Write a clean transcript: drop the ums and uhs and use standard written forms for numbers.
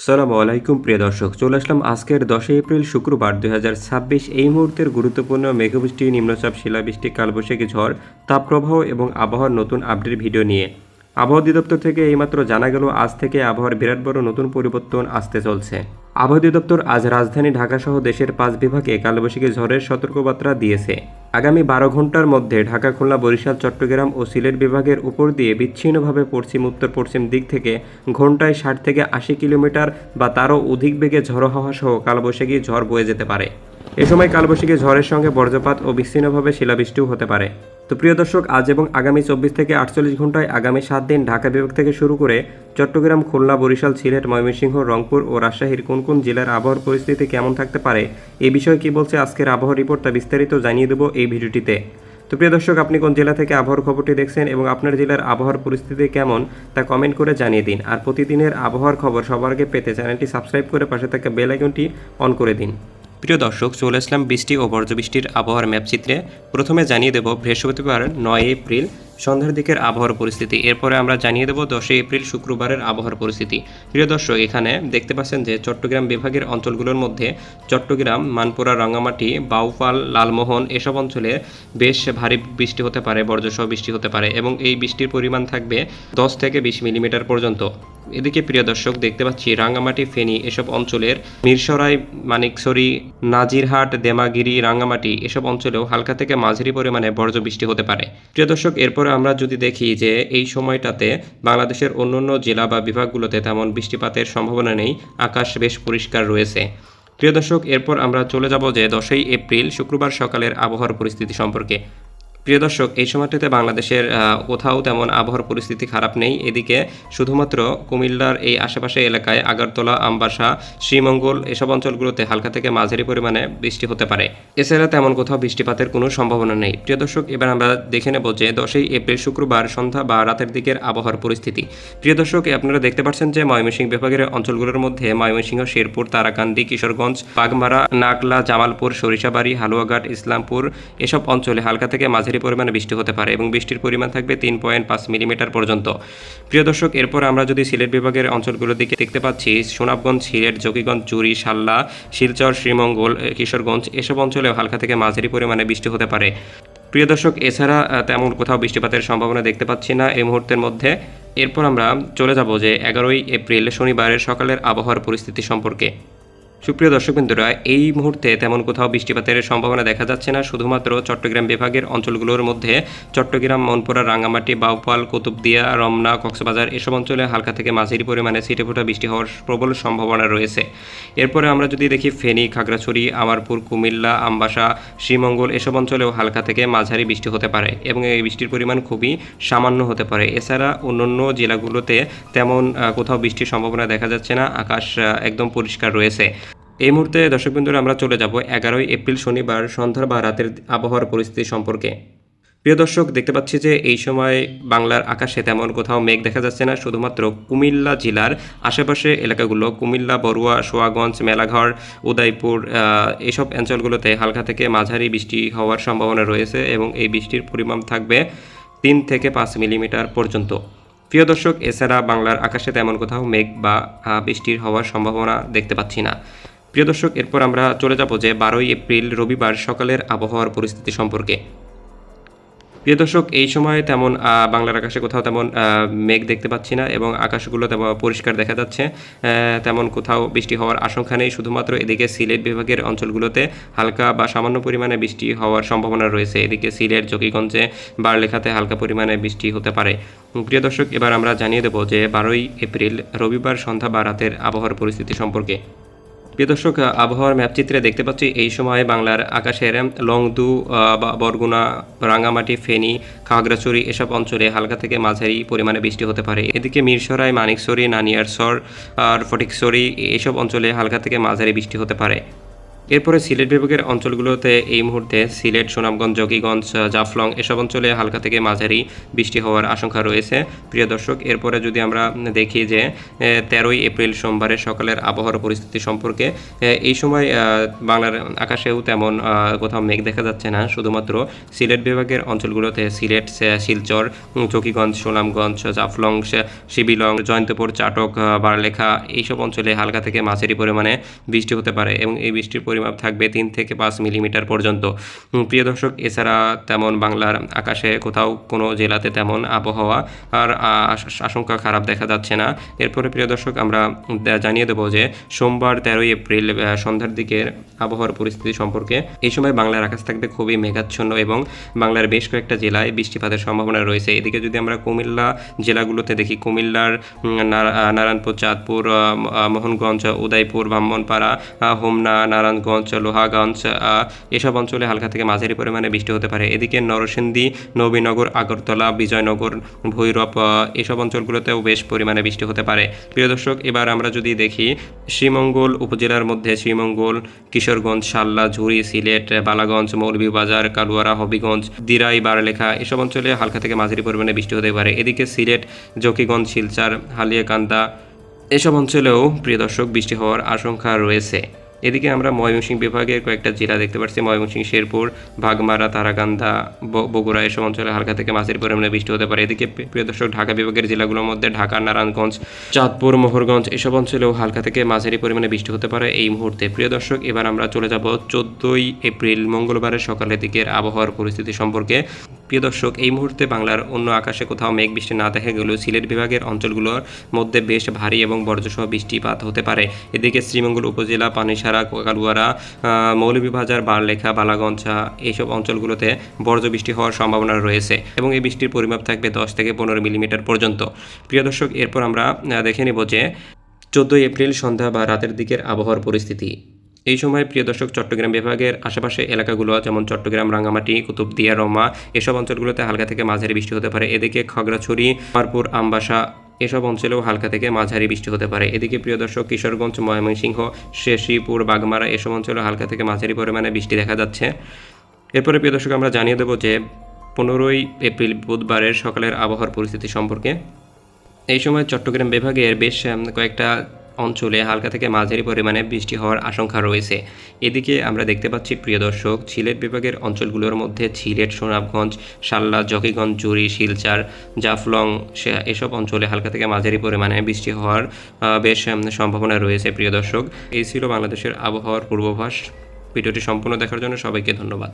আসসালামু আলাইকুম প্রিয় দর্শক, চলে আসলাম আজকের 10 এপ্রিল শুক্রবার 2026 এই মুহূর্তের গুরুত্বপূর্ণ মেঘবৃষ্টি, নিম্নচাপ, শিলাবৃষ্টি, কালবৈশাখী ঝড়, তাপপ্রবাহ এবং আবহাওয়ার নতুন আপডেট ভিডিও নিয়ে। আবহাওয়া অধিদপ্তর থেকে এইমাত্র জানা গেল আজ থেকে আবহাওয়ার বিরাট বড় নতুন পরিবর্তন আসতে চলছে। আবহাওয়া অধিদপ্তর আজ রাজধানী ঢাকাসহ দেশের 5 বিভাগে কালবৈশাখী ঝড়ের সতর্কবার্তা দিয়েছে। আগামী 12 ঘন্টার মধ্যে ঢাকা, খুলনা, বরিশাল, চট্টগ্রাম ও সিলেট বিভাগের উপর দিয়ে বিচ্ছিন্নভাবে পশ্চিম উত্তর পশ্চিম দিক থেকে ঘন্টায় 60 থেকে 80 কিলোমিটার বা তারও অধিক বেগে ঝড়ো হাওয়া সহ কালবৈশাখী ঝড় বয়ে যেতে পারে। এ সময় কালবৈশাখী ঝড়ের সঙ্গে বজ্রপাত ও বিচ্ছিন্নভাবে শিলাবৃষ্টিও হতে পারে। তো প্রিয় দর্শক, আজ এবং আগামী 24 থেকে 48 ঘন্টায় আগামী 7 দিন ঢাকা বিভাগ থেকে শুরু করে চট্টগ্রাম, খুলনা, বরিশাল, সিলেট, ময়মনসিংহ, রংপুর ও রাজশাহীর কোন কোন জেলার আবহাওয়ার পরিস্থিতি কেমন থাকতে পারে, এই বিষয়ে কি বলছে আজকের আবহাওয়া রিপোর্ট তা বিস্তারিত জানিয়ে দেব এই ভিডিওটিতে। তো প্রিয় দর্শক, আপনি কোন জেলা থেকে আবহাওয়ার খবরটি দেখছেন এবং আপনার জেলার আবহাওয়ার পরিস্থিতি কেমন তা কমেন্ট করে জানিয়ে দিন। আর প্রতিদিনের আবহাওয়ার খবর সবার আগে পেতে চ্যানেলটি সাবস্ক্রাইব করে পাশে থাকা বেল আইকনটি অন করে দিন। প্রিয় দর্শক, চলে আসলাম বৃষ্টি ও বজ্রবৃষ্টির আবহাওয়ার ম্যাপ চিত্রে। প্রথমে জানিয়ে দেব বৃহস্পতিবার 9 এপ্রিল সন্ধ্যার দিকের আবহাওয়ার পরিস্থিতি। এরপরে আমরা জানিয়ে দেব 10 এপ্রিল শুক্রবারের আবহাওয়ার পরিস্থিতি। প্রিয় দর্শক, এখানে দেখতে পাচ্ছেন যে চট্টগ্রাম বিভাগের অঞ্চলগুলোর মধ্যে চট্টগ্রাম, মানপুরা, রাঙ্গামাটি, বাউফল, লালমোহন এসব অঞ্চলে বেশ ভারী বৃষ্টি হতে পারে, বজ্রসহ বৃষ্টি হতে পারে এবং এই বৃষ্টির পরিমাণ থাকবে 10 থেকে 20 মিলিমিটার পর্যন্ত। এদিকে প্রিয় দর্শক, দেখতে পাচ্ছি রাঙ্গামাটি, ফেনী এসব অঞ্চলের মিরসরাই, মানিকছড়ি, নাজিরহাট, দেমাগিরি, রাঙ্গামাটি এসব অঞ্চলেও হালকা থেকে মাঝারি পরিমাণে বজ্রবৃষ্টি হতে পারে। প্রিয় দর্শক, এরপরে আমরা যদি দেখি যে এই সময়টাতে বাংলাদেশের অন্যান্য জেলা বা বিভাগগুলোতে তেমন বৃষ্টিপাতের সম্ভাবনা নেই, আকাশ বেশ পরিষ্কার রয়েছে। প্রিয় দর্শক, এরপর আমরা চলে যাব যে 10 এপ্রিল শুক্রবার সকালের আবহাওয়ার পরিস্থিতি সম্পর্কে। প্রিয় দর্শক, এই সময়টিতে বাংলাদেশের কোথাও তেমন আবহাওয়ার পরিস্থিতি খারাপ নেই। এদিকে শুধুমাত্র কুমিল্লার এই আশেপাশে এলাকায় আগরতলা, আমবাসা, শ্রীমঙ্গল এসব অঞ্চলগুলোতে হালকা থেকে মাঝারি পরিমাণে বৃষ্টি হতে পারে। এছাড়া তেমন কোথাও বৃষ্টিপাতের কোনো সম্ভাবনা নেই। প্রিয় দর্শক, এবার আমরা দেখে নেব যে 10 এপ্রিল শুক্রবার সন্ধ্যা বা রাতের দিকের আবহাওয়ার পরিস্থিতি। প্রিয় দর্শক, আপনারা দেখতে পাচ্ছেন যে ময়মনসিংহ বিভাগের অঞ্চলগুলোর মধ্যে ময়মনসিংহ, শেরপুর, তারাকান্দি, কিশোরগঞ্জ, বাগমারা, নাগলা, জামালপুর, সরিষাবাড়ি, হালুয়াঘাট, ইসলামপুর এসব অঞ্চলে হালকা থেকে মাঝারি পরিমাণে বৃষ্টি হতে পারে এবং বৃষ্টির পরিমাণ থাকবে 3.5 মিলিমিটার পর্যন্ত। প্রিয় দর্শক, এরপর আমরা যদি সিলেট বিভাগের অঞ্চলগুলোর দিকে দেখতে পাচ্ছি সুনামগঞ্জ, সিলেট, জকিগঞ্জ, চুরি, সাল্লা, শিলচর, শ্রীমঙ্গল, কিশোরগঞ্জ এসব অঞ্চলেও হালকা থেকে মাঝারি পরিমাণে বৃষ্টি হতে পারে। প্রিয় দর্শক, এছাড়া তেমন কোথাও বৃষ্টিপাতের সম্ভাবনা দেখতে পাচ্ছি না এই মুহূর্তের মধ্যে। এরপর আমরা চলে যাব যে 11 এপ্রিল শনিবারের সকালের আবহাওয়ার পরিস্থিতি সম্পর্কে। সুপ্রিয় দর্শকবৃন্দরা, এই মুহূর্তে তেমন কোথাও বৃষ্টিপাতের সম্ভাবনা দেখা যাচ্ছে না। শুধুমাত্র চট্টগ্রাম বিভাগের অঞ্চলগুলোর মধ্যে চট্টগ্রাম, মনপুরা, রাঙ্গামাটি, বাউফল, কুতুবদিয়া, রমনা, কক্সবাজার এসব অঞ্চলে হালকা থেকে মাঝারি পরিমাণে ছিটেফোঁটা বৃষ্টি হওয়ার প্রবল সম্ভাবনা রয়েছে। এরপরে আমরা যদি দেখি ফেনী, খাগড়াছড়ি, আমারপুর, কুমিল্লা, আমবাসা, শ্রীমঙ্গল এসব অঞ্চলেও হালকা থেকে মাঝারি বৃষ্টি হতে পারে এবং এই বৃষ্টির পরিমাণ খুবই সামান্য হতে পারে। এছাড়া অন্যান্য জেলাগুলোতে তেমন কোথাও বৃষ্টির সম্ভাবনা দেখা যাচ্ছে না, আকাশ একদম পরিষ্কার রয়েছে। এই মুহূর্তে দর্শকবৃন্দরা আমরা চলে যাব 11 এপ্রিল শনিবার সন্ধ্যা বা রাতের আবহাওয়ার পরিস্থিতি সম্পর্কে। প্রিয় দর্শক, দেখতে পাচ্ছি যে এই সময় বাংলার আকাশে তেমন কোথাও মেঘ দেখা যাচ্ছে না। শুধুমাত্র কুমিল্লা জেলার আশেপাশে এলাকাগুলো কুমিল্লা, বড়ুয়া, সোয়াগঞ্জ, মেলাঘর, উদয়পুর এসব অঞ্চলগুলোতে হালকা থেকে মাঝারি বৃষ্টি হওয়ার সম্ভাবনা রয়েছে এবং এই বৃষ্টির পরিমাণ থাকবে 3 থেকে 5 মিলিমিটার পর্যন্ত। প্রিয় দর্শক, এছাড়া বাংলার আকাশে তেমন কোথাও মেঘ বা বৃষ্টির হওয়ার সম্ভাবনা দেখতে পাচ্ছি না। প্রিয় দর্শক, এরপর আমরা চলে যাব যে 12 এপ্রিল রবিবার সকালের আবহাওয়ার পরিস্থিতি সম্পর্কে। প্রিয় দর্শক, এই সময় তেমন বাংলার আকাশে কোথাও তেমন মেঘ দেখতে পাচ্ছি না এবং আকাশগুলো তেমন পরিষ্কার দেখা যাচ্ছে। তেমন কোথাও বৃষ্টি হওয়ার আশঙ্কা নেই। শুধুমাত্র এদিকে সিলেট বিভাগের অঞ্চলগুলোতে হালকা বা সামান্য পরিমাণে বৃষ্টি হওয়ার সম্ভাবনা রয়েছে। এদিকে সিলেট, জকিগঞ্জে, বারলেখাতে হালকা পরিমাণে বৃষ্টি হতে পারে। প্রিয় দর্শক, এবার আমরা জানিয়ে দেব যে 12 এপ্রিল রবিবার সন্ধ্যা বা রাতের আবহাওয়ার পরিস্থিতি সম্পর্কে। প্রিয় দর্শক, আবহাওয়ার ম্যাপচিত্রে দেখতে পাচ্ছি এই সময় বাংলার আকাশের লংদু, বরগুনা, রাঙ্গামাটি, ফেনী, খাগড়াছড়ি এসব অঞ্চলে হালকা থেকে মাঝারি পরিমাণে বৃষ্টি হতে পারে। এদিকে মিরসরাই, মানিকছড়ি, নানিয়ারসর আর ফটিকছড়ি এসব অঞ্চলে হালকা থেকে মাঝারি বৃষ্টি হতে পারে। এরপরে সিলেট বিভাগের অঞ্চলগুলোতে এই মুহূর্তে সিলেট, সুনামগঞ্জ, জকিগঞ্জ, জাফলং এসব অঞ্চলে হালকা থেকে মাঝারি বৃষ্টি হওয়ার আশঙ্কা রয়েছে। প্রিয় দর্শক, এরপরে যদি আমরা দেখি যে 13ই এপ্রিল সোমবারের সকালের আবহাওয়ার পরিস্থিতি সম্পর্কে, এই সময় বাংলার আকাশেও তেমন কোথাও মেঘ দেখা যাচ্ছে না। শুধুমাত্র সিলেট বিভাগের অঞ্চলগুলোতে সিলেট, শিলচর, জকিগঞ্জ, সুনামগঞ্জ, জাফলং, শিবিলং, জয়ন্তপুর, চাটক, বারলেখা এইসব অঞ্চলে হালকা থেকে মাঝারি পরিমাণে বৃষ্টি হতে পারে এবং এই বৃষ্টির পরিমাপ থাকবে 3 থেকে 5 মিলিমিটার পর্যন্ত। প্রিয় দর্শক, এছাড়া তেমন বাংলার আকাশে কোথাও কোনো জেলাতে তেমন আবহাওয়া আর আশঙ্কা খারাপ দেখা যাচ্ছে না। এরপরে প্রিয় দর্শক, আমরা জানিয়ে দেবো যে সোমবার 13ই এপ্রিল সন্ধ্যার দিকের আবহাওয়ার পরিস্থিতি সম্পর্কে। এই সময় বাংলার আকাশ থাকবে খুবই মেঘাচ্ছন্ন এবং বাংলার বেশ কয়েকটা জেলায় বৃষ্টিপাতের সম্ভাবনা রয়েছে। এদিকে যদি আমরা কুমিল্লা জেলাগুলোতে দেখি, কুমিল্লার নারায়ণপুর, চাঁদপুর, মোহনগঞ্জ, উদয়পুর, ব্রাহ্মণপাড়া, হোমনা, নারায়ণগঞ্জ, লোহাগঞ্জ এসব অঞ্চলে হালকা থেকে মাঝারি পরিমাণে বৃষ্টি হতে পারে। এদিকে নরসিংদী, নবীনগর, আগরতলা, বিজয়নগর, ভৈরব এসব অঞ্চলগুলোতেও বেশ পরিমাণে বৃষ্টি হতে পারে। প্রিয় দর্শক, এবার আমরা যদি দেখি শ্রীমঙ্গল উপজেলার মধ্যে শ্রীমঙ্গল, কিশোরগঞ্জ, শাল্লা, ঝুড়ি, সিলেট, বালাগঞ্জ, মৌলভীবাজার, কালুয়ারা, হবিগঞ্জ, দিরাই, বারলেখা এসব অঞ্চলে হালকা থেকে মাঝারি পরিমাণে বৃষ্টি হতে পারে। এদিকে সিলেট, জকিগঞ্জ, শিলচর, হালিয়াকান্দা এসব অঞ্চলেও প্রিয় দর্শক বৃষ্টি হওয়ার আশঙ্কা রয়েছে। এদিকে আমরা ময়মনসিংহ বিভাগের কয়েকটা জেলা দেখতে পাচ্ছি, ময়মনসিংহ, শেরপুর, ভাগমারা, তারাকান্দা, বগুড়া এসব অঞ্চলে হালকা থেকে মাঝারি পরিমাণে বৃষ্টি হতে পারে। এদিকে প্রিয় দর্শক, ঢাকা বিভাগের জেলাগুলোর মধ্যে ঢাকা, নারায়ণগঞ্জ, চাঁদপুর, মোহরগঞ্জ এসব অঞ্চলেও হালকা থেকে মাঝারি পরিমাণে বৃষ্টি হতে পারে এই মুহূর্তে। প্রিয় দর্শক, এবার আমরা চলে যাব 14ই এপ্রিল মঙ্গলবারের সকালের দিকের আবহাওয়ার পরিস্থিতি সম্পর্কে। প্রিয় দর্শক, এই মুহূর্তে বাংলার অন্য আকাশে কোথাও মেঘ বৃষ্টি না দেখা গেলেও সিলেট বিভাগের অঞ্চলগুলোর মধ্যে বেশ ভারী এবং বজ্রসহ বৃষ্টিপাত হতে পারে। এদিকে শ্রীমঙ্গল উপজেলা, পানিসারা, কালুয়ারা, মৌলভীবাজার, বারলেখা, বালাগঞ্জ এইসব অঞ্চলগুলোতে বজ্র বৃষ্টি হওয়ার সম্ভাবনা রয়েছে এবং এই বৃষ্টির পরিমাপ থাকবে 10 থেকে 15 মিলিমিটার পর্যন্ত। প্রিয় দর্শক, এরপর আমরা দেখে নেব যে 14ই এপ্রিল সন্ধ্যা বা রাতের দিকের আবহাওয়ার পরিস্থিতি। এই সময় প্রিয় দর্শক, চট্টগ্রাম বিভাগের আশেপাশে এলাকাগুলো যেমন চট্টগ্রাম, রাঙ্গামাটি, কুতুবদিয়া, রমা এসব অঞ্চলগুলোতে হালকা থেকে মাঝারি বৃষ্টি হতে পারে। এদিকে খাগড়াছড়ি, মারপুর, আমবাসা এসব অঞ্চলেও হালকা থেকে মাঝারি বৃষ্টি হতে পারে। এদিকে প্রিয় দর্শক, কিশোরগঞ্জ, ময়মনসিংহ, শ্রীপুর, বাগমারা এসব অঞ্চলে হালকা থেকে মাঝারি পরিমাণে বৃষ্টি দেখা যাচ্ছে। এরপরে প্রিয় দর্শক, আমরা জানিয়ে দেবো যে 15ই এপ্রিল বুধবারের সকালের আবহাওয়ার পরিস্থিতি সম্পর্কে। এই সময় চট্টগ্রাম বিভাগের বেশ কয়েকটা অঞ্চলে হালকা থেকে মাঝারি পরিমাণে বৃষ্টি হওয়ার আশঙ্কা রয়েছে। এদিকে আমরা দেখতে পাচ্ছি প্রিয় দর্শক, সিলেট বিভাগের অঞ্চলগুলোর মধ্যে সিলেট, সুনামগঞ্জ, শাল্লা, জকিগঞ্জ, জুড়ি, শিলচর, জাফলং এসব অঞ্চলে হালকা থেকে মাঝারি পরিমাণে বৃষ্টি হওয়ার বেশ সম্ভাবনা রয়েছে। প্রিয় দর্শক, এই ছিল বাংলাদেশের আবহাওয়ার পূর্বাভাস। ভিডিওটি সম্পূর্ণ দেখার জন্য সবাইকে ধন্যবাদ।